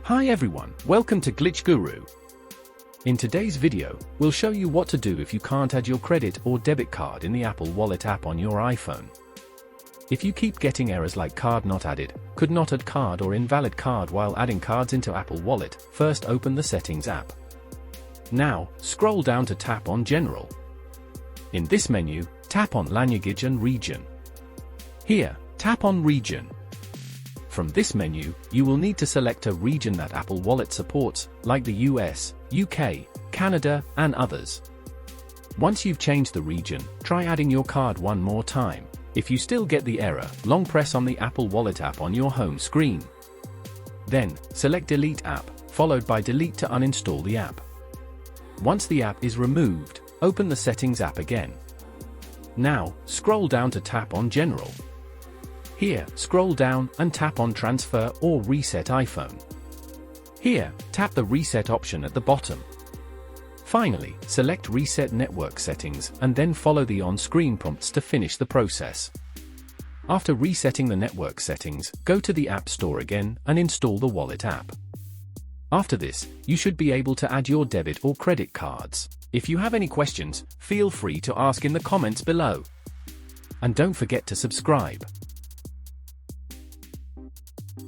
Hi everyone, welcome to Glitch Guru. In today's video, we'll show you what to do if you can't add your credit or debit card in the Apple Wallet app on your iPhone. If you keep getting errors like card not added, could not add card or invalid card while adding cards into Apple Wallet, first open the Settings app. Now, scroll down to tap on General. In this menu, tap on Language and Region. Here, tap on Region. From this menu, you will need to select a region that Apple Wallet supports, like the US, UK, Canada, and others. Once you've changed the region, try adding your card one more time. If you still get the error, long press on the Apple Wallet app on your home screen. Then, select Delete App, followed by Delete to uninstall the app. Once the app is removed, open the Settings app again. Now, scroll down to tap on General. Here, scroll down and tap on Transfer or Reset iPhone. Here, tap the Reset option at the bottom. Finally, select Reset Network Settings and then follow the on-screen prompts to finish the process. After resetting the network settings, go to the App Store again and install the Wallet app. After this, you should be able to add your debit or credit cards. If you have any questions, feel free to ask in the comments below. And don't forget to subscribe.